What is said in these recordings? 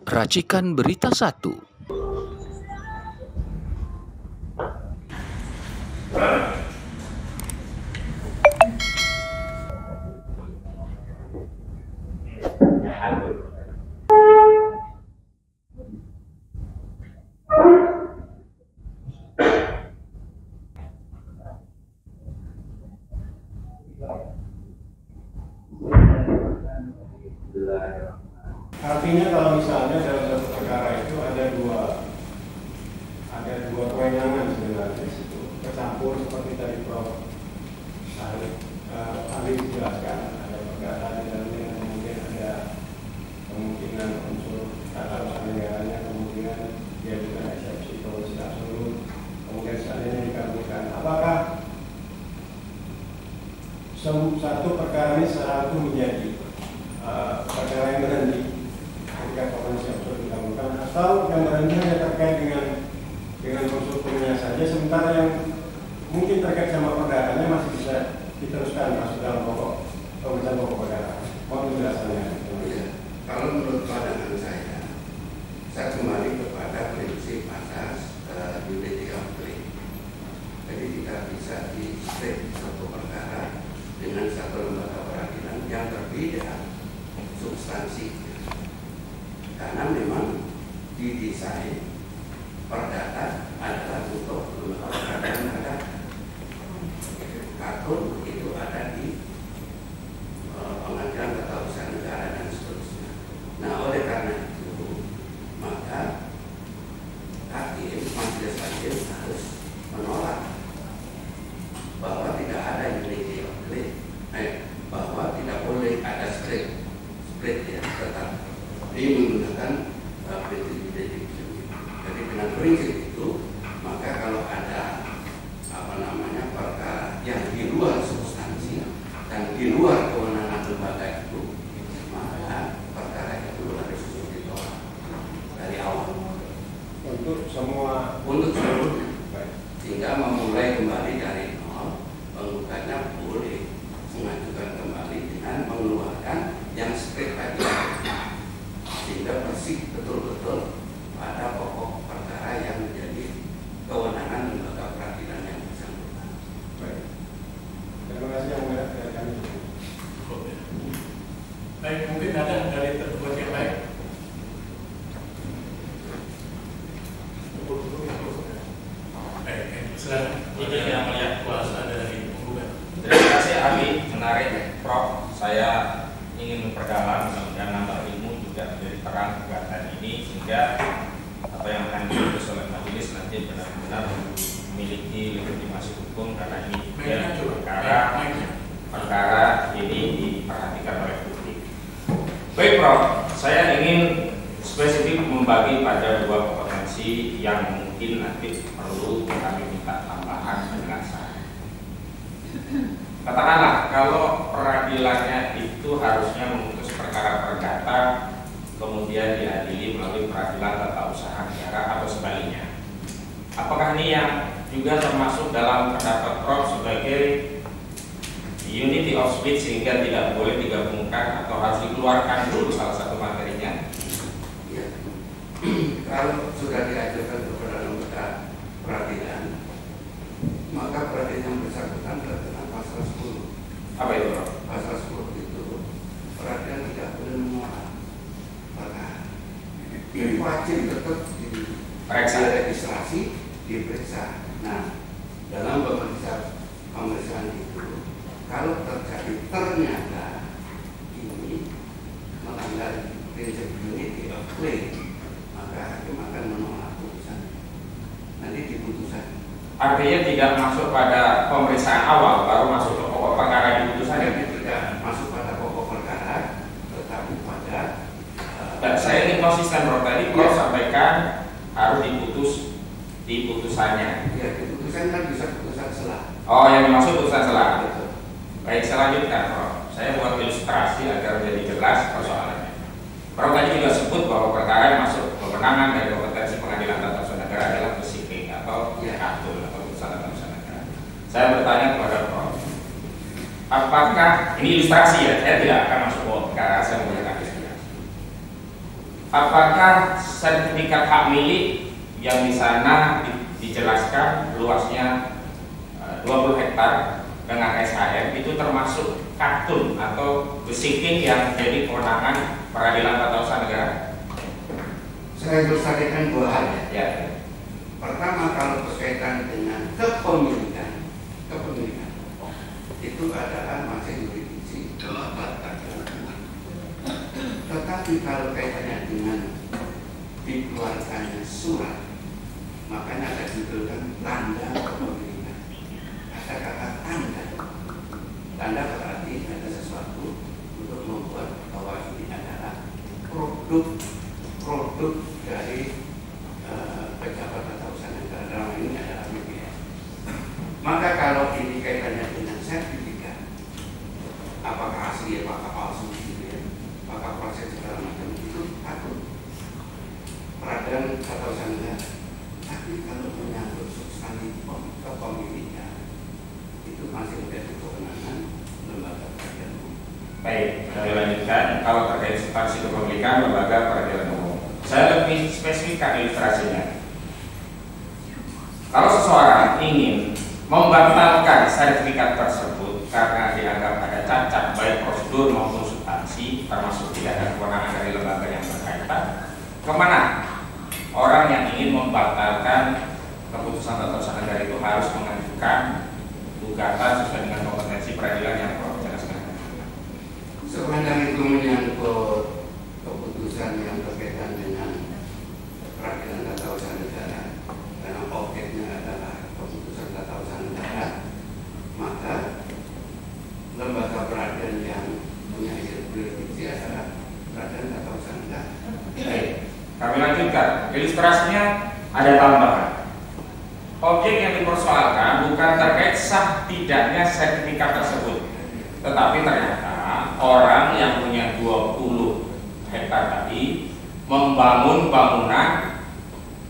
Racikan Berita 1. Artinya kalau misalnya dalam satu perkara itu ada dua kewenangan sebenarnya di situ, kecampur seperti tadi Prof. Ali dijelaskan, ada perkara di dalamnya, kemudian ada kemungkinan unsur tata usaha negaranya, kemungkinan dia juga eksepsi korupsi absolut, kemudian seandainya dikabulkan. Apakah satu perkara ini selalu menjadi perkara yang berhenti ketika korupsi absolut dikabulkan, atau yang berhenti hanya terkait dengan unsur hukumnya saja, sementara yang mungkin terkait sama perkaranya masih bisa diteruskan masuk dalam pemeriksaan pokok perkara. Mohon penjelasannya. Kalau menurut pandangan saya kembali kepada prinsip asas unity of claim. Jadi tidak bisa di-state satu perkara dengan satu lembaga peradilan yang berbeda substansinya, karena memang didesain perdata adalah untuk lembaga peradilan ada akun itu ada di pengadilan tata usaha negara dan seterusnya. Nah, oleh karena itu maka majelis hakim harus menolak bahwa tidak ada unity of claim, bahwa tidak boleh ada split ya, tetap ini menggunakan prinsip unity. Jadi dengan prinsip itu maka kalau ada perkara yang di luar substansi dan di luar kewenangan lembaga itu, maka perkara itu harus ditolak dari awal Untuk seluruhnya, sehingga memulai kembali dari nol. Penggugatnya boleh mengajukan kembali dengan mengeluarkan yang strict tadi, sehingga bersih betul-betul pada pokok perkara yang menjadi kewenangan lembaga peradilan yang bersangkutan. baik. Terima kasih yang mulia dari kami. Baik, mungkin ada dari tergugat yang lain. Baik, silakan. Ini yang melihat Kuasa dari penggugat. Terima kasih ahli, menarik Prof. Saya ingin memperdalam dan nambah ilmu juga dari terang gugatan ini, sehingga apa yang akan diputus oleh majelis nanti benar-benar memiliki legitimasi hukum, karena ini perkara ini diperhatikan oleh publik. Baik Prof, saya ingin spesifik membagi pada dua kompetensi yang mungkin nanti perlu kami minta tambahan penjelasan. Katakanlah kalau peradilannya itu harusnya memutus perkara perdata, kemudian diadili melalui peradilan tata usaha negara atau sebaliknya. Apakah ini yang juga termasuk dalam pendapat Prof sebagai unity of speech, sehingga tidak boleh digabungkan atau harus dikeluarkan dulu salah satu materinya? Ya. Kalau sudah diajukan kepada lembaga peradilan, maka peradilan yang bersangkutan terkena pasal 10. Apa itu Prof? Pasal 10 itu peradilan tidak boleh menolak perkara. Ini wajib tetap diregistrasi, diperiksa. Nah, dalam pemeriksaan itu, kalau terjadi ternyata ini melanggar prinsip unity of claim, maka hakim akan menolak putusan. Nanti di putusan. Artinya tidak masuk pada pemeriksaan awal, baru masuk ke pokok perkara di putusan. Tidak masuk pada pokok perkara, tetapi pada Dan saya ingin konsisten Prof, tadi Prof sampaikan harus diputus di putusannya. ya, di putusan kan bisa putusan selah. Oh, yang dimaksud putusan selah. Betul. Baik, saya lanjutkan Prof. Saya buat ilustrasi agar menjadi jelas persoalannya. Prof tadi juga sebut bahwa perkara yang masuk kewenangan dari kompetensi pengadilan tata usaha negara adalah PSIK atau KATUL atau putusan tata usaha negara. Saya bertanya kepada Prof, apakah ini ilustrasi ya? Saya tidak akan masuk ke perkara, saya menggunakan ilustrasi. apakah sertifikat hak milik yang di sana dijelaskan luasnya 20 hektar dengan SHM itu termasuk katun atau besiking yang jadi kewenangan Peradilan Tata Usaha Negara? Saya bersampaikan dua hal ya. Ya. Pertama, kalau berkaitan dengan kepemilikan itu adalah masih jurisdiksi Kementerian. Tetapi kalau kaitannya dengan dikeluarkannya surat, makanya ada judulkan tanda kepemilikan. Ada kata tanda. Tanda berarti ada sesuatu untuk membuat bahwa ini adalah produk dari pejabat tata usaha negara, dalam ini adalah BPS. Maka kalau ini kaitannya dengan sertifikat, apakah asli, apakah palsu, apakah proses segala macam itu takut peradilan tata usaha negara. Tapi kalau menyangkut substansi kepemilikan itu masih menjadi kewenangan lembaga peradilan umum. Baik, kita lanjutkan. Kalau terkait substansi kepemilikan lembaga peradilan umum, saya lebih spesifik ilustrasinya. Kalau seseorang ingin membatalkan sertifikat tersebut karena dianggap ada cacat baik prosedur maupun substansi, termasuk tidak ada kewenangan dari lembaga yang berkaitan, kemana orang yang ingin membatalkan keputusan tata usaha negara itu harus mengajukan gugatan sesuai dengan kompetensi peradilan yang Prof jelaskan? Sepanjang itu menyangkut keputusan yang berkaitan dengan peradilan tata usaha negara, karena objeknya adalah keputusan tata usaha negara, maka lembaga peradilan yang punya jurisdiksi adalah peradilan tata usaha negara. Baik, kami lanjutkan. Ilustrasinya ada tambahan. Objek yang dipersoalkan bukan terkait sah tidaknya sertifikat tersebut, tetapi ternyata orang yang punya 20 hektar tadi membangun bangunan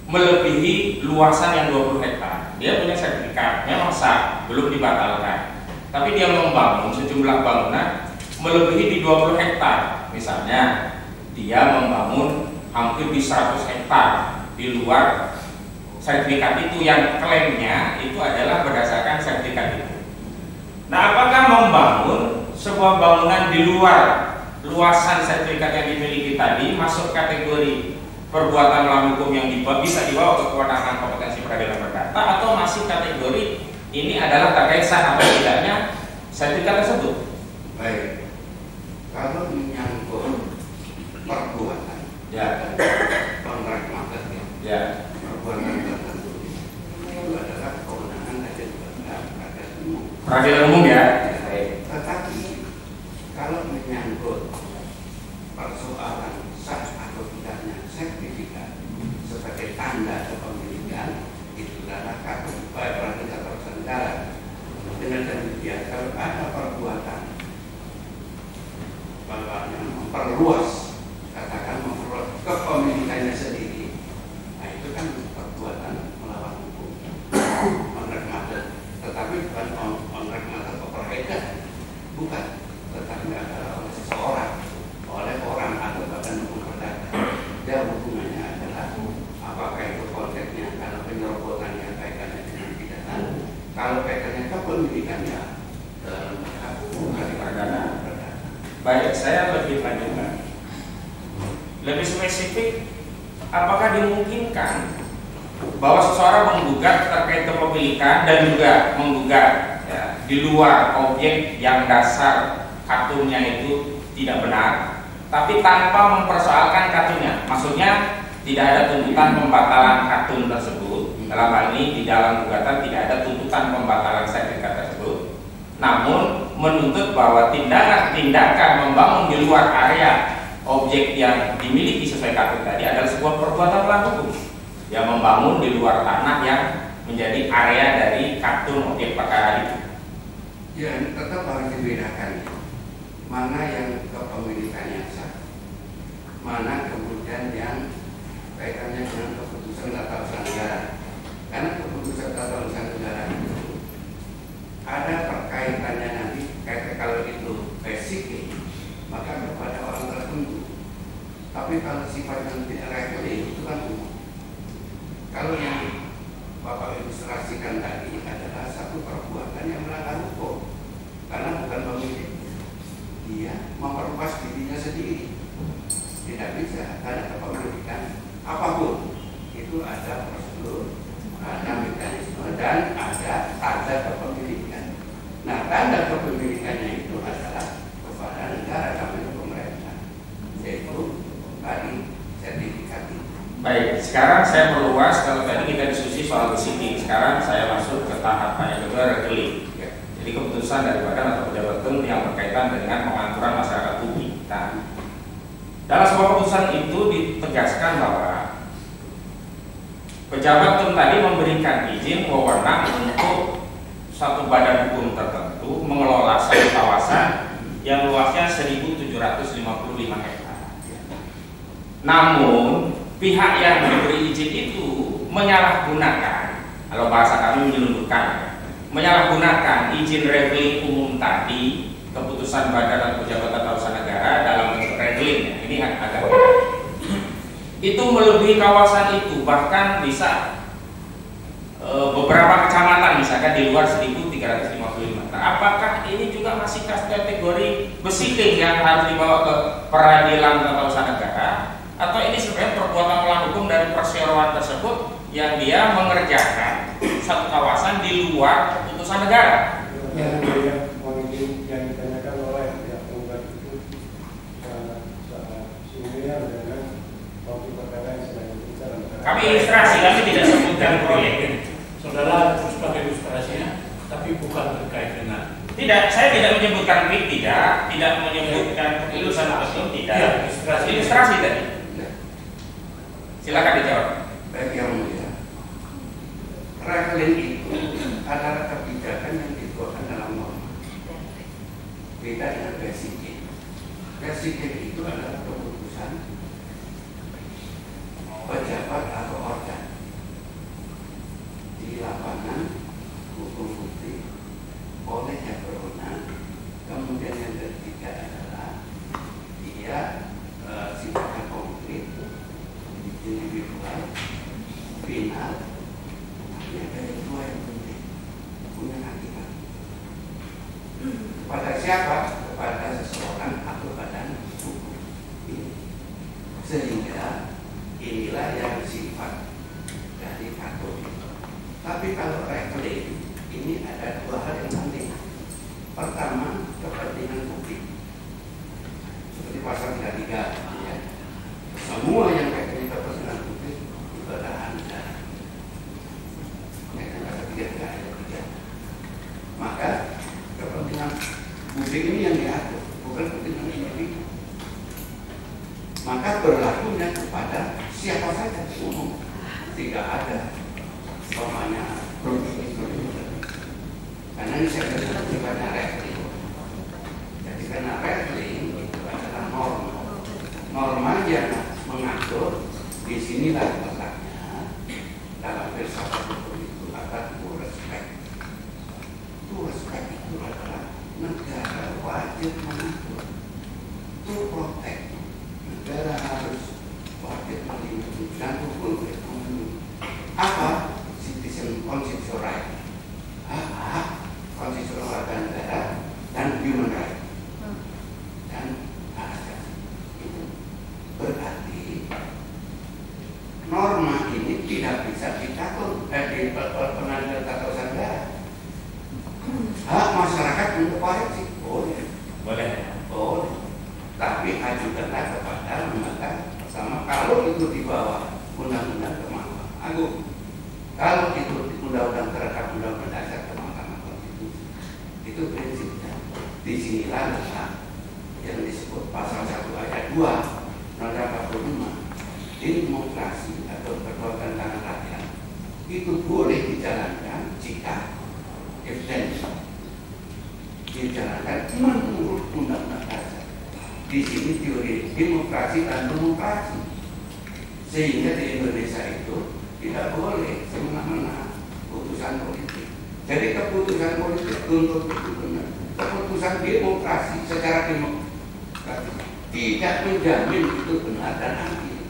melebihi luasan yang 20 hektar. Dia punya sertifikat, memang sah, belum dibatalkan. Tapi dia membangun sejumlah bangunan melebihi di 20 hektar. Misalnya, dia membangun hampir di 100 hektar di luar sertifikat itu, yang klaimnya itu adalah berdasarkan sertifikat itu. Nah, apakah membangun sebuah bangunan di luar luasan sertifikat yang dimiliki tadi masuk kategori perbuatan melawan hukum yang bisa dibawa ke kewenangan kompetensi peradilan perdata, atau masih kategori ini adalah terkait sah atau tidaknya sertifikat tersebut? Baik, kalau menyangkut perbuatan, Ya, kontrak market, ya, perbuatan tertentu itu adalah kewenangan dari lembaga peradilan umum. peradilan umum ya. Baik. Tetapi kalau menyangkut persoalan sah atau tidaknya sertifikat sebagai tanda kepemilikan, itu adalah kartu peradilan tata usaha negara. Dengan demikian, kalau ada perbuatan bapaknya memperluas, katakan memperluas kepemilikannya sendiri, nah itu kan perbuatan melawan hukum, kontrak market. Tetapi bukan kontrak market operator, bukan, tetapi adalah oleh seseorang, oleh orang atau bahkan hukum perdata. Dia hubungannya adalah apakah itu konteksnya, kalau penyerobotan yang kaitannya dengan pidana, kalau kaitannya kepemilikannya dalam hukum perdata. Baik, saya lebih lanjutkan. Lebih spesifik, apakah dimungkinkan bahwa seseorang menggugat terkait kepemilikan dan juga menggugat ya, di luar objek yang dasar kartunya itu tidak benar, tapi tanpa mempersoalkan kartunya? Maksudnya tidak ada tuntutan pembatalan kartun tersebut. Dalam hal ini di dalam gugatan tidak ada tuntutan pembatalan sertifikat tersebut, namun menuntut bahwa tindakan membangun di luar area objek yang dimiliki sesuai kartu tadi adalah sebuah perbuatan melawan hukum, yang membangun di luar tanah yang menjadi area dari kartu objek perkara itu. Ya, tetap harus dibedakan mana yang kepemilikannya sah, mana kemudian yang kaitannya dengan keputusan tata usaha negara. Karena keputusan tata usaha negara itu ada perkaitannya nanti, kalau itu basic, maka kepada orang tertentu. Tapi kalau si sifatnya rekening itu kan umum. Kalau yang Bapak ilustrasikan tadi adalah satu perbuatan yang melanggar hukum, karena bukan pemiliknya, dia memperluas dirinya sendiri. Tidak bisa, karena kepemilikan apapun itu ada prosedur, ada mekanisme, dan ada tanda kepemilikan. Nah, tanda kepemilikannya itu adalah kepada negara, namanya pemerintah, yaitu tadi sertifikat itu. Baik, sekarang saya perluas. Kalau tadi kita diskusi soal besiking, sekarang saya masuk ke tahapan yang kedua, rekening. Jadi keputusan dari badan atau pejabat tertentu yang berkaitan dengan pengaturan masyarakat publik. Nah, dalam sebuah keputusan itu ditegaskan bahwa pejabat tertentu tadi memberikan izin wewenang untuk satu badan hukum tertentu mengelola satu kawasan yang luasnya 1.755 hektar. Namun pihak yang diberi izin itu menyalahgunakan, kalau bahasa kami menyelundupkan, menyalahgunakan izin rekening umum tadi, keputusan badan atau pejabat tata usaha negara dalam bentuk rekening. Ini agak itu melebihi kawasan itu, bahkan bisa beberapa kecamatan misalkan di luar 1.355. Nah, apakah ini juga masih kategori besiking yang harus dibawa ke peradilan tata usaha negara? Atau ini sebenarnya perbuatan melawan hukum dari perseroan tersebut yang dia mengerjakan satu kawasan di luar keputusan negara? Yang ditanyakan oleh pihak penggugat itu similar dengan waktu perkara yang sedang diperiksa. Kami ilustrasi, kami tidak sebutkan proyek. Saudara terus pakai ilustrasinya, tapi bukan terkait dengan. Tidak, saya tidak menyebutkan PIK, tidak menyebutkan keputusan tersebut, tidak. Ilustrasi tadi. Silakan dijawab. Baik yang mulia, rekening itu adalah kebijakan yang dikeluarkan dalam norma. Beda dengan basic. Basic itu adalah keputusan pejabat atau organ di lapangan hukum bukti oleh yang berwenang. Kemudian yang ketiga adalah dia sifatnya konkret, individual, final. Ini ada dua yang penting, punya akibat. Kepada siapa? Kepada seseorang atau badan hukum ini. Sehingga inilah yang sifat dari faktor. Tapi kalau rekening ini ada dua hal yang penting. Pertama, kepentingan publik. Seperti pasal 33 ya. Semua yang rekening kepentingan publik itu adalah Anda. Pasal 33 ayat 3. Maka kepentingan publik ini yang diatur, bukan kepentingan individu. Maka berlakunya kepada siapa saja umum, tidak ada umpamanya karena ini saya kira sifatnya rekening. Jadi karena rekening itu adalah norma yang mengatur di sinilah letaknya dalam filsafat hukum itu ada to respect. To respect itu adalah negara wajib mengatur, to protect. Negara harus wajib melindungi dan hukum melindungi. Apa? Citizen constitutional right, hak konstitusional warga negara dan human right dan hak asasi. Itu berarti norma ini tidak bisa diatur di pengadilan tata usaha negara. Hak masyarakat untuk koreksi boleh, tapi ajukanlah kepada lembaga sama. Kalau itu di bawah undang-undang ke Mahkamah Agung, kalau itu undang-undang terhadap undang-undang dasar ke Mahkamah Konstitusi, itu prinsipnya. Di sinilah letak yang disebut pasal 1 ayat 2 Undang-Undang 45. Demokrasi atau perbuatan tangan rakyat itu boleh dijalankan jika dijalankan menurut undang-undang dasar. Di sini teori demokrasi dan demokrasi, sehingga di Indonesia itu tidak boleh semena-mena keputusan politik. Jadi keputusan politik untuk itu benar. Keputusan demokrasi secara demokrasi tidak menjamin itu benar dan adil.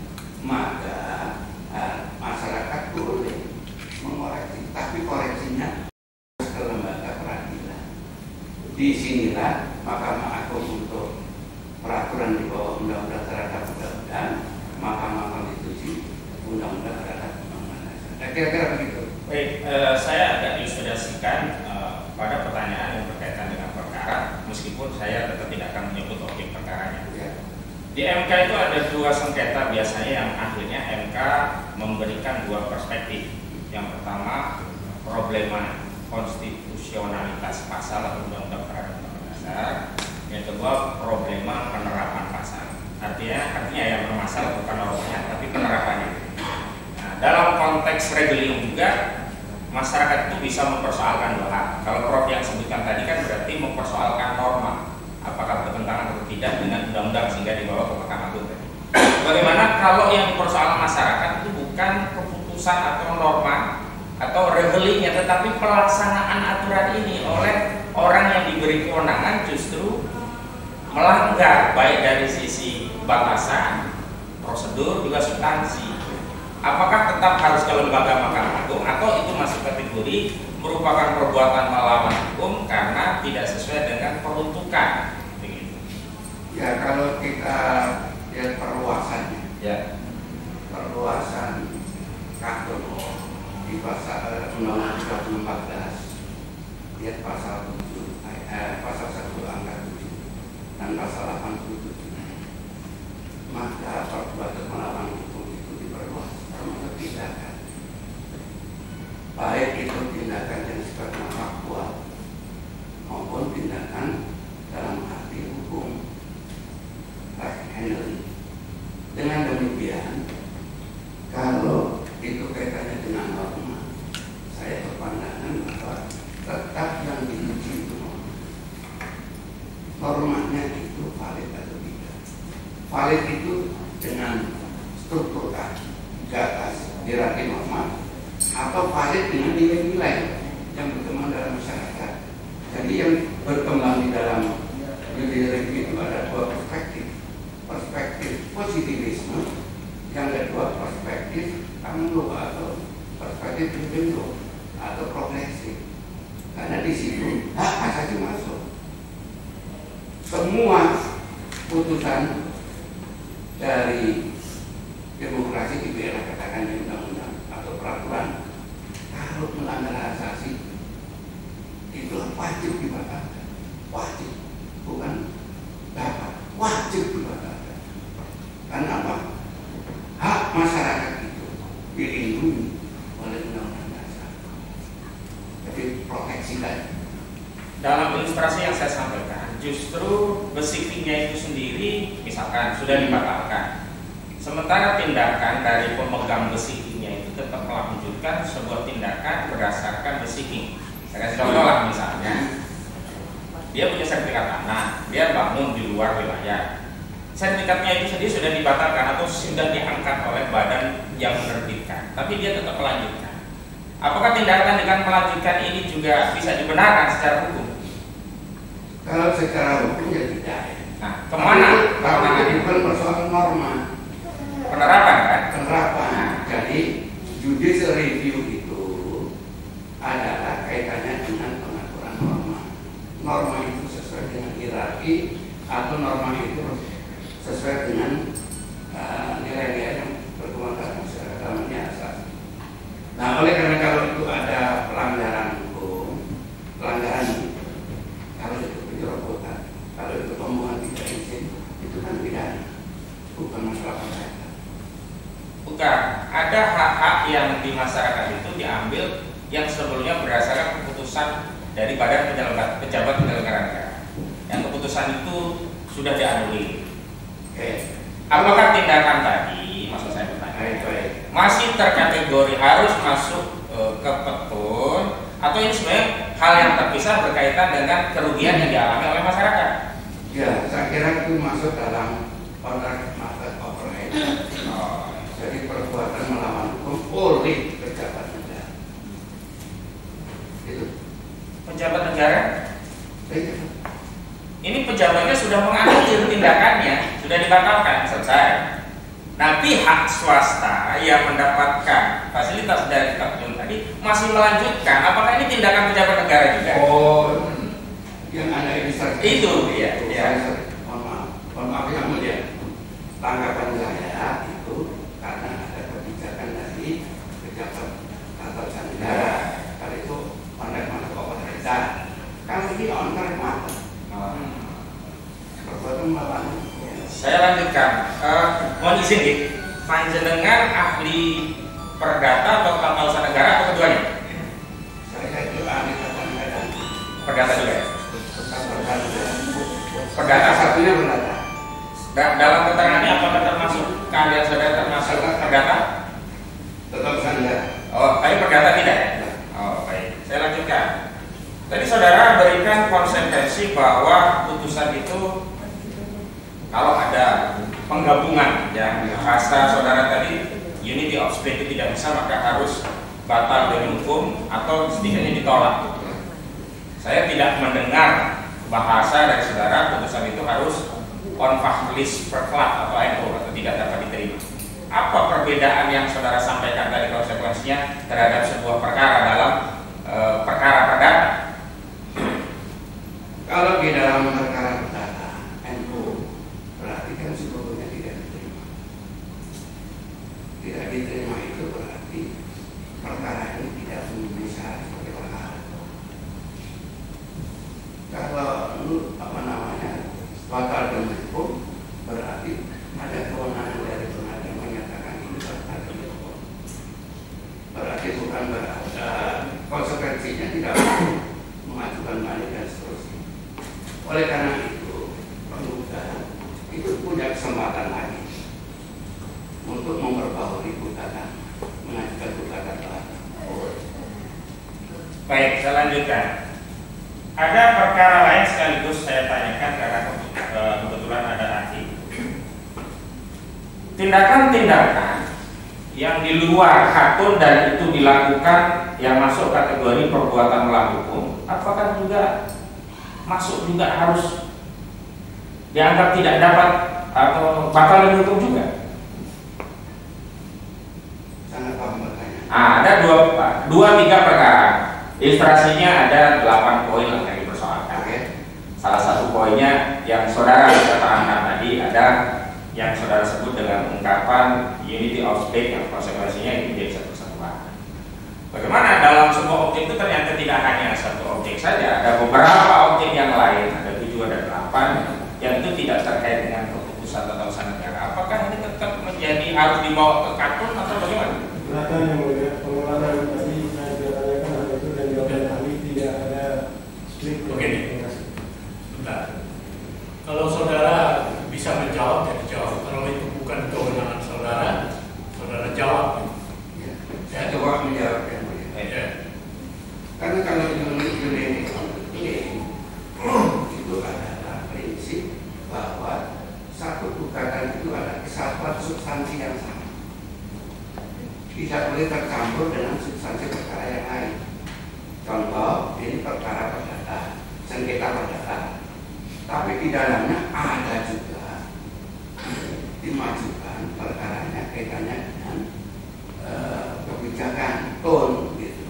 disinilah Mahkamah Agung untuk peraturan di bawah undang-undang terhadap undang-undang, Mahkamah Konstitusi undang-undang terhadap undang-undang dasar. Nah, kira-kira begitu. Baik, saya agak diillustrasikan pada pertanyaan yang berkaitan dengan perkara, meskipun saya tetap tidak akan menyebut objek perkaranya. Ya. Di MK itu ada dua sengketa biasanya yang akhirnya MK memberikan dua perspektif. Yang pertama, problema konstitusionalitas pasal atau undang-undang terhadap undang-undang dasar. Yang kedua, problema penerapan pasal. Artinya yang bermasalah bukan normanya, tapi penerapannya. Nah, dalam konteks regeling juga, masyarakat itu bisa mempersoalkan dua hal. Kalau Prof yang sebutkan tadi kan berarti mempersoalkan norma, apakah bertentangan atau tidak dengan undang-undang sehingga dibawa ke Mahkamah Agung. Bagaimana kalau yang dipersoalkan masyarakat itu bukan keputusan atau norma atau regelingnya, tetapi pelaksanaan aturan ini oleh orang yang diberi kewenangan justru melanggar baik dari sisi batasan, prosedur, juga substansi. Apakah tetap harus ke lembaga Mahkamah Agung atau itu masuk kategori merupakan perbuatan melawan hukum karena tidak sesuai dengan peruntukan? Begitu. Ya, kalau kita lihat perluasannya, Ya. perluasan kantor di pasal Undang-Undang 2014, lihat pasal 7, pasal 1 angka 7 dan pasal 87, maka perbuatan melawan hukum itu diperluas termasuk tindakan, baik itu tindakan yang sifatnya faktual maupun tindakan dalam arti hukum, right handling. Dengan demikian, kalau itu kaitannya dengan norma, saya berpandangan bahwa tetap yang diuji itu normanya itu valid atau tidak. Valid itu dengan struktur di atas hierarki norma, atau valid dengan nilai-nilai yang berkembang dalam masyarakat. Jadi yang berkembang di dalam judicial review itu ada dua perspektif. Perspektif positivisme, yang kedua perspektif anglo atau perspektif independen atau progresif. Karena di situ hak asasi masuk. Semua putusan dari demokrasi dibela katakan di undang-undang atau peraturan, kalau melanggar hak asasi itu wajib dibatalkan. Wajib, bukan dapat, wajib dibatalkan. Karena apa? Hak masyarakat itu dilindungi oleh undang-undang dasar. Jadi proteksi tadi. Dalam ilustrasi yang saya sampaikan, justru besifiknya itu sendiri misalkan sudah dibatalkan, sementara tindakan dari pemegang besifiknya itu tetap melanjutkan sebuah tindakan berdasarkan besiking. Saya kasih contoh lah, misalnya dia punya sertifikat tanah, dia bangun di luar wilayah, sertifikatnya itu sendiri sudah dibatalkan atau sudah diangkat oleh badan yang menerbitkan, tapi dia tetap melanjutkan. Apakah tindakan dengan melanjutkan ini juga bisa dibenarkan secara hukum? Kalau secara hukum ya tidak. Nah, kemana? Karena itu kan persoalan norma, Penerapan kan? penerapan. Jadi judicial review itu adalah kaitannya dengan pengaturan norma. Norma itu sesuai dengan hierarki atau norma itu sesuai dengan nilai-nilai yang berkembang dalam masyarakat, namanya asas. Nah, oleh karena kalau itu ada pelanggaran hukum, pelanggaran kalau itu penyerobotan, kalau itu pembuangan tidak izin, itu kan pidana, bukan masalah perdata. Bukan, ada hak-hak yang di masyarakat itu diambil yang sebelumnya berdasarkan keputusan dari badan pejabat penyelenggara negara. Yang keputusan itu sudah dianulir. Apakah tindakan tadi, maksud saya bertanya, masih terkategori harus masuk ke petun, atau ini sebenarnya hal yang terpisah berkaitan dengan kerugian yang dialami oleh masyarakat? Ya, saya kira itu masuk dalam kontrak market operation. Jadi perbuatan melawan hukum oleh pejabat negara. Itu Pejabat negara? itu. Ini pejabatnya sudah mengakhiri tindakannya, sudah dibatalkan, selesai. Nah, pihak swasta yang mendapatkan fasilitas dari petun tadi masih melanjutkan. Apakah ini tindakan pejabat negara juga? Oh, yang Anda Itu ya. Mohon maaf yang mulia. Tanggapan saya itu karena ada kebijakan dari pejabat tata usaha negara. Kalau itu on-track pemerintah. Kalau ini on-track mata. Perbuatan melawan. Saya lanjutkan. Mohon izin ya. Panjenengan ahli perdata atau tata usaha negara atau keduanya? Saya itu ahli tata negara. Perdata juga ya? Perdata Perdata satunya perdata. Dalam keterangan ini apakah termasuk keahlian saudara termasuk perdata? Tetap usaha negara. Oh, tapi perdata tidak ya? Oh, baik. Saya lanjutkan. Tadi saudara berikan konsekuensi bahwa putusan itu kalau ada penggabungan ya bahasa saudara tadi unity of state itu tidak bisa, maka harus batal demi hukum atau setidaknya ditolak. Saya tidak mendengar bahasa dari saudara putusan itu harus on list perklat atau NO atau tidak dapat diterima. Apa perbedaan yang saudara sampaikan dari konsekuensinya terhadap sebuah perkara dalam perkara perdata? Kalau di dalam perkara perdata NO berarti kan sebetulnya tidak diterima. Tidak diterima itu berarti perkara ini tidak memenuhi syarat sebagai perkara. Kalau batal demi hukum berarti ada kewenangan dari pengadilan menyatakan ini batal demi hukum. Berarti bukan berarti konsekuensinya tidak mengajukan balik dan seterusnya. Oleh karena itu penggugat itu punya kesempatan lagi untuk memperbaharui gugatan, mengajukan gugatan baru. Baik, saya lanjutkan. Ada perkara lain sekaligus saya tanyakan karena kebetulan ada ahli. Tindakan-tindakan yang di luar hatun dan itu dilakukan yang masuk kategori perbuatan melawan hukum, apakah juga masuk juga harus dianggap tidak dapat atau batal demi hukum juga? Sangat paham bertanya. Ada dua tiga perkara. Ilustrasinya ada 8 poin yang dipersoalkan. Salah satu poinnya yang saudara terangkan tadi ada yang saudara sebut dengan ungkapan unity of state yang konsekuensinya itu menjadi satu kesatuan. Bagaimana dalam sebuah objek itu ternyata tidak hanya satu objek saja, ada beberapa objek yang lain, ada 7 ada 8 yang itu tidak terkait dengan keputusan tata usaha negara. Apakah ini tetap menjadi harus dibawa ke katun atau bagaimana? Silakan yang mulia, pengulangan tadi saya sudah tanyakan hal itu dan jawaban ahli tidak ada split. Begini. Bentar. Kalau saudara bisa menjawab, ya dijawab. Kalau itu bukan kewenangan saudara, saudara jawab. Ya. Saya coba menjawab yang mulia. Ya. Karena kalau unity itu adalah prinsip bahwa satu gugatan itu adalah kesatuan substansi yang sama. Tidak boleh tercampur dengan substansi perkara yang lain. Contoh, ini perkara perdata, sengketa perdata. Tapi di dalamnya ada juga dimajukan perkaranya kaitannya dengan kebijakan tone gitu.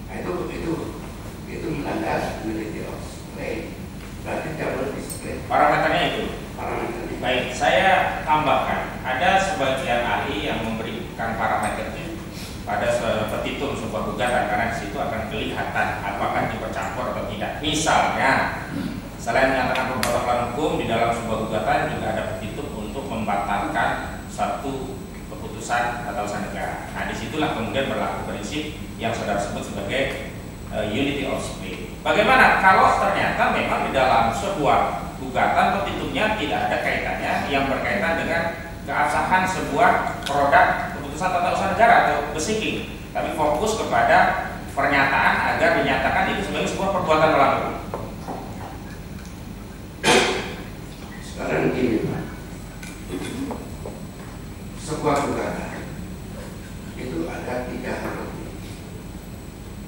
Nah, itu melanggar unity of state. Berarti tidak boleh display. Parameternya itu. Parameternya. Baik, saya tambahkan. Ada sebagian ahli yang memberikan parameternya pada petitum sebuah gugatan karena di situ akan kelihatan apakah dipercampur atau tidak. Misalnya, selain menyatakan perbuatan melawan hukum di dalam sebuah gugatan juga ada petitum untuk membatalkan satu keputusan tata usaha negara. Nah, disitulah kemudian berlaku prinsip yang saudara sebut sebagai unity of state. Bagaimana kalau ternyata memang di dalam sebuah gugatan petitumnya tidak ada kaitannya yang berkaitan dengan keabsahan sebuah produk keputusan tata usaha negara atau besiking, tapi fokus kepada pernyataan agar dinyatakan itu sebagai sebuah perbuatan melawan hukum. Sekarang gini Pak, sebuah gugatan itu ada 3 hal.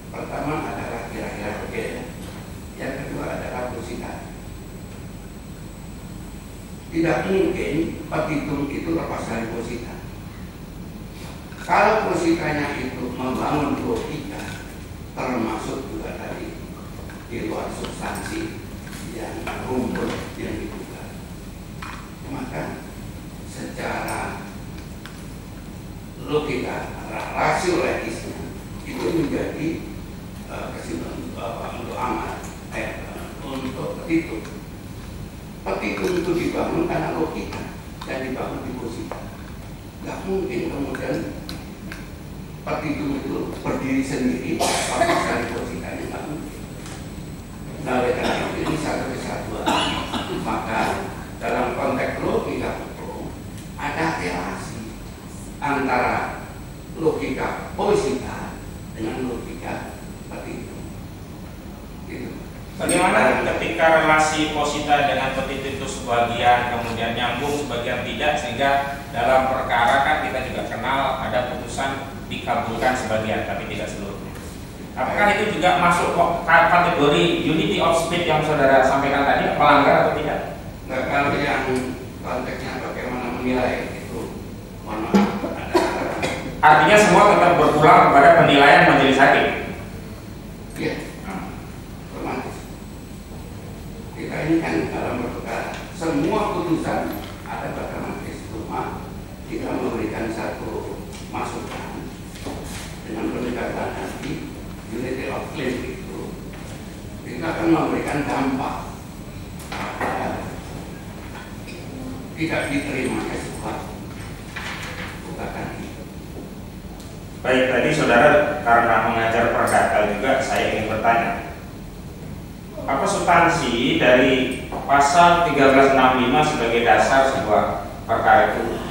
Pertama adalah kira-kira berbeda, yang kedua adalah posisi. Tidak mungkin petitum itu lepas dari posisi. Kalau posisinya itu membangun logika, termasuk juga tadi di luar substansi yang rumput yang digugat. Maka secara logika, rasio logisnya itu menjadi kesimpulan untuk amat untuk petitum. Petitum itu dibangun karena logika dan dibangun di posisi. Gak mungkin kemudian petitum itu berdiri sendiri tanpa sekali posisinya, nggak mungkin. Nah, oleh karena itu ini satu kesatuan. Maka dalam konteks logika hukum ada relasi antara logika posita dengan logika petitum. Gitu. Bagaimana ketika relasi posita dengan petitum itu sebagian kemudian nyambung, sebagian tidak, sehingga dalam perkara kan kita juga kenal ada putusan dikabulkan sebagian tapi tidak seluruhnya. Apakah itu juga masuk kategori unity of speech yang saudara sampaikan tadi, melanggar atau tidak? Nah, kalau yang konteksnya bagaimana menilai itu, mohon maaf, ada. Artinya semua tetap berpulang kepada penilaian majelis hakim. Iya. Kita ini kan dalam perkara semua putusan ada pada majelis rumah, kita memberikan satu masukan dengan pendekatan nanti unity of claim itu kita akan memberikan dampak tidak diterimanya sebuah gugatan itu. Baik, tadi saudara karena mengajar perdata juga saya ingin bertanya, apa substansi dari pasal 1365 sebagai dasar sebuah perkara itu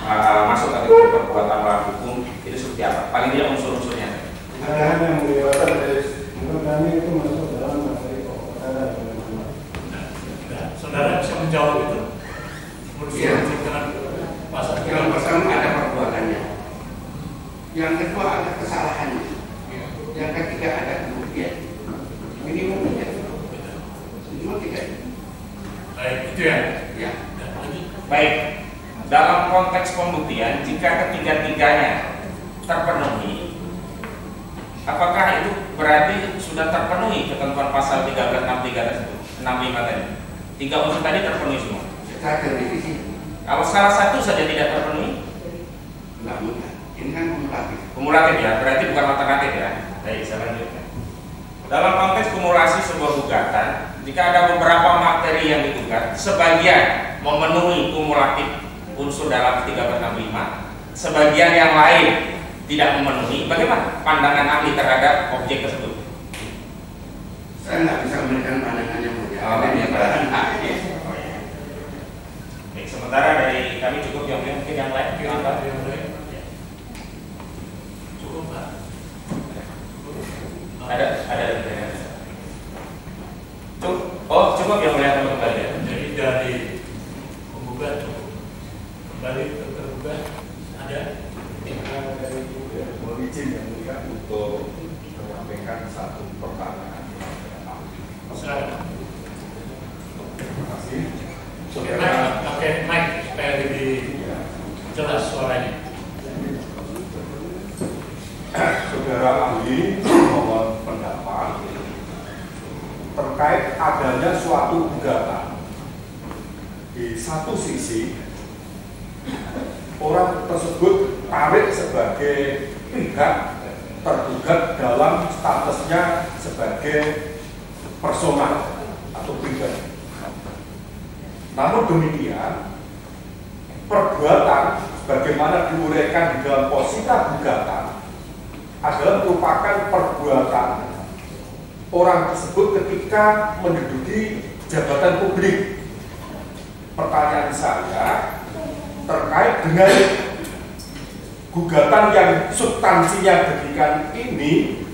masuk kategori perbuatan melawan hukum itu seperti apa? Paling tidak unsur-unsurnya. Ada yang melibatkan menurut kami itu masuk dalam materi pokok perkara. Saudara bisa menjawab itu? Unsur-unsur dengan pasal Yang pertama ada perbuatannya, yang kedua ada kesalahannya, yang ketiga ada kemudian minimum ya. Baik, itu ya. Ya. Baik, dalam konteks pembuktian jika ketiga-tiganya terpenuhi, apakah itu berarti sudah terpenuhi ketentuan pasal 1363 tersebut, 65 tadi? Tiga unsur tadi terpenuhi semua. Secara definisi, Kalau salah satu saja tidak terpenuhi, enggak mudah. Ini kan kumulatif. kumulatif ya, berarti bukan alternatif ya. Baik, saya lanjutkan. Dalam konteks kumulasi sebuah gugatan, jika ada beberapa materi yang digugat, sebagian memenuhi kumulatif unsur dalam 1365, sebagian yang lain tidak memenuhi, bagaimana pandangan ahli terhadap objek tersebut? Saya nggak bisa memberikan pandangan yang mulia. Iya. Pandangan ahli. Baik, sementara dari kami cukup, yang mungkin yang lain. Cukup, Pak. Ada. Cukup yang melihat kembali. Jadi dari penggugat cukup. Kembali ke tergugat ada. Mohon izin yang mulia untuk menyampaikan satu pertanyaan. Silakan. Terima kasih. Pakai mic supaya lebih jelas suaranya. Saudara ahli mohon pendapat terkait adanya suatu gugatan. Di satu sisi orang tersebut tarik sebagai pihak tergugat dalam statusnya sebagai personal atau pribadi. Namun demikian, perbuatan sebagaimana diuraikan di dalam posita gugatan adalah merupakan perbuatan orang tersebut ketika menduduki jabatan publik. Pertanyaan saya terkait dengan gugatan yang substansinya demikian ini,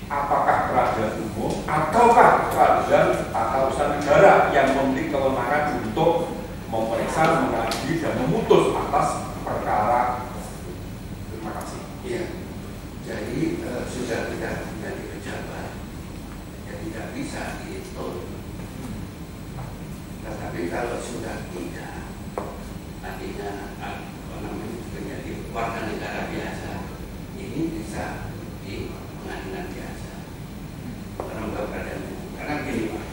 apakah peradilan umum ataukah peradilan tata usaha negara yang memiliki kewenangan untuk memeriksa, mengadili, dan memutus atas perkara. Terima kasih. Iya. Jadi sudah tidak menjadi pejabat, ya tidak bisa dihitung. Tetapi kalau sudah tidak, artinya menjadi warga negara biasa, ini bisa di pengadilan biasa. Karena begini Pak,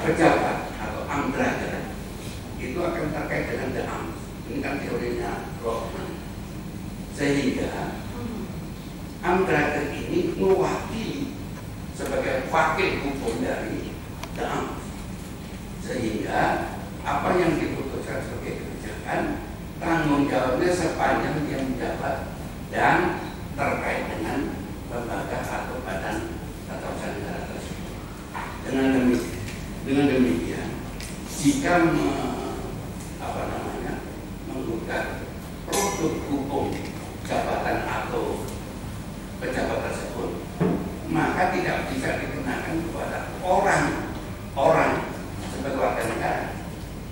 pejabat atau amdraja itu akan terkait dengan the arms. Ini kan teorinya Rothman. Sehingga amdraja ini mewakili sebagai wakil hukum dari the arms. Sehingga apa yang diputuskan sebagai kebijakan tanggung jawabnya sepanjang dia menjabat dan terkait dengan lembaga atau badan tata usaha negara tersebut. Dengan demikian, jika menggugat produk hukum jabatan atau pejabat tersebut, maka tidak bisa dikenakan kepada orang sebagai warga negara,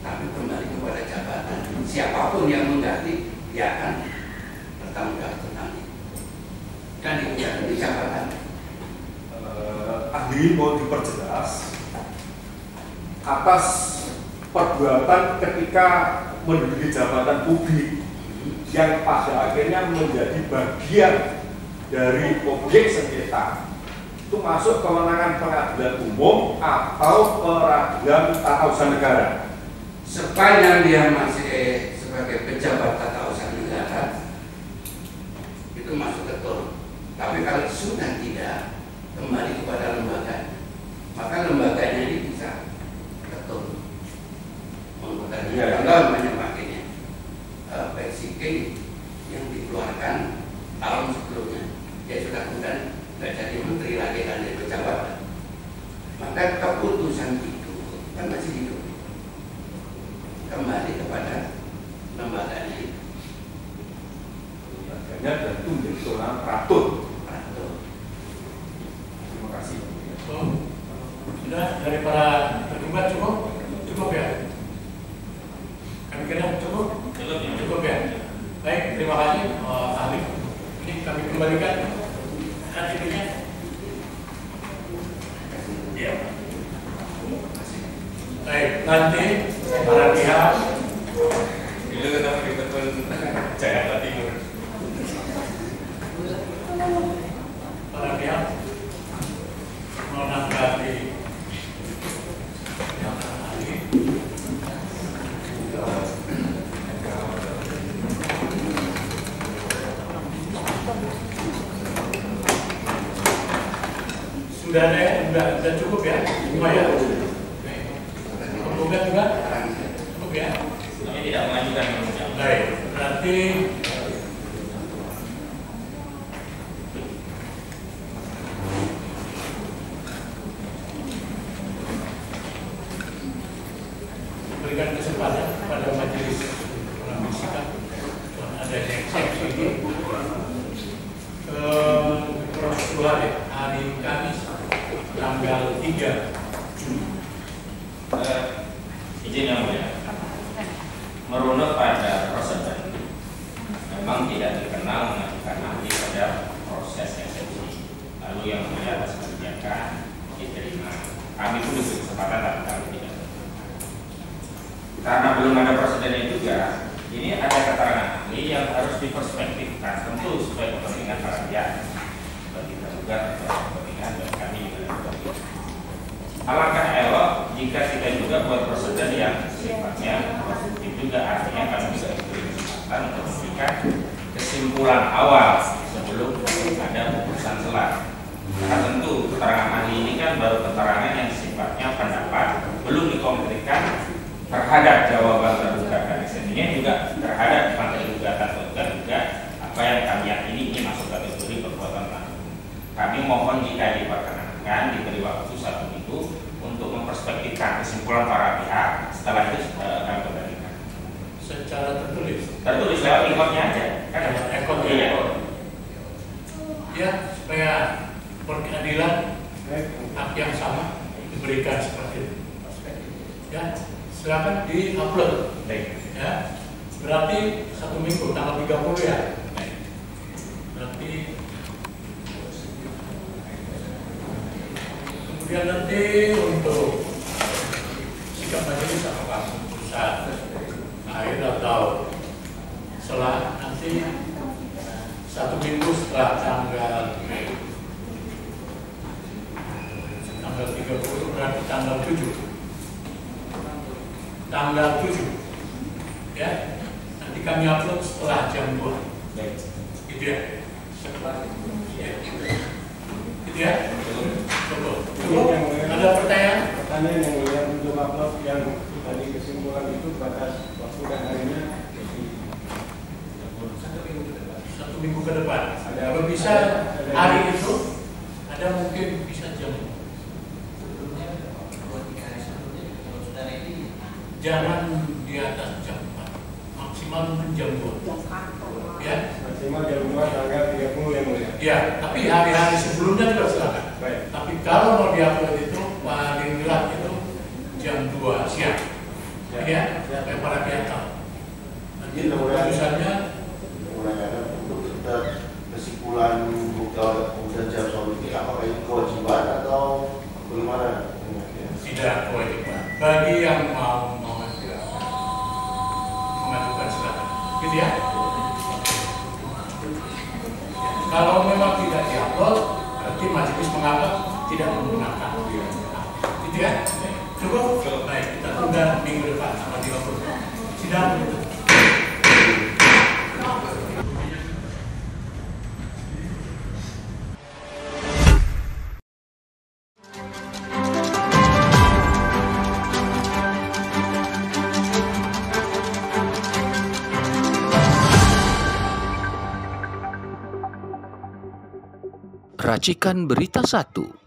tapi kembali kepada jabatan. Siapapun yang mengganti, dia akan bertanggung jawab tentang itu. Dan itu jabatan. Ahli mau diperjelas atas perbuatan ketika menduduki jabatan publik yang pada akhirnya menjadi bagian dari objek sengketa, itu masuk kewenangan pengadilan umum atau peradilan tata usaha negara. Sepanjang dia masih sebagai pejabat tata usaha negara, itu masuk ketua. Tapi kalau sudah tidak, kembali kepada lembaga, maka lembaganya ini bisa ketua. Contoh banyak makanya PCK yang dikeluarkan tahun sebelumnya, dia sudah kemudian nggak jadi menteri lagi dan jadi pejabat. Maka keputusan itu kan masih hidup, kembali kepada lembaganya itu. Lembaganya dan itu menjadi seorang peratur. Terima kasih. Sudah dari para terlibat cukup ya. Kami kira cukup ya. Baik, terima kasih ahli. Ini kami kembalikan hadirnya. Ya. Baik, nanti para pihak Dulu ketemu di betul Jakarta Timur. para pihak menanggapi yang ahli. Sudah cukup ya, semua ya. Penggugat juga cukup ya. Kami tidak mengajukan penunjukan. Baik, berarti berikan kesempatan kepada majelis pengambil sikap ada eksepsi ini ke prosedur hari Kamis tanggal 3 Juni. Izin yang mulia, merunut pada prosedur memang tidak dikenal mengajukan ahli pada proses eksepsi. Lalu yang mulia atas kebijakan diterima. Kami pun diberi kesempatan tapi kami tidak. Karena belum ada prosedurnya juga, ini ada keterangan ahli yang harus diperspektifkan tentu sesuai kepentingan para pihak. Bagi tergugat atau kepentingan dan kami juga. Alangkah elok jika kita juga buat prosedur yang sifatnya positif juga, artinya kami bisa diberi kesempatan untuk memberikan kesimpulan awal sebelum ada putusan selah. Karena tentu keterangan ahli ini kan baru keterangan yang sifatnya pendapat, belum dikonkretkan terhadap jawaban tergugat dan eksepsinya juga terhadap materi gugatan tergugat juga apa yang kami yakini ini masuk kategori perbuatan melakukan. Kami mohon jika diperkenankan diberi waktu 1 minggu untuk memperspektifkan kesimpulan para pihak. Setelah itu kami kembalikan secara tertulis lewat ikutnya aja kan ada iya. Ya, supaya peradilan hak yang sama diberikan seperti itu. Ya, silakan di-upload. Ya, berarti 1 minggu tanggal 30 ya. Berarti kemudian nanti untuk sikap majelis apakah keputusan akhir atau setelah nanti 1 minggu setelah tanggal 30 berarti tanggal 7 tanggal 7. Ya, nanti kami upload setelah jam 2. Gitu ya. Gitu ya. Betul. Ada pertanyaan? Pertanyaan yang mulia, untuk upload yang tadi kesimpulan itu batas waktu dan harinya 1 minggu ke depan. Kalau bisa hari itu, ada mungkin bisa jam. Jangan di atas jam 4, maksimal mungkin jam 2. Ya, maksimal jam 2 tanggal 30 yang mulia. ya. Tapi hari-hari sebelumnya juga silakan. Baik. Tapi kalau mau diupload itu paling lambat itu jam 2 siang. Ya, supaya para pihak tahu. Nanti keputusannya untuk kita kesimpulan buka kemudian jam solusi apakah ini kewajiban atau bagaimana? tidak kewajiban. Bagi yang mau mengajukan silakan. Gitu ya. Kalau memang tidak diupload, berarti majelis menganggap tidak menggunakan. Gitu ya. Cukup? Baik, kita tunda minggu depan sama 30. Sidang ditutup. Racikan Berita 1.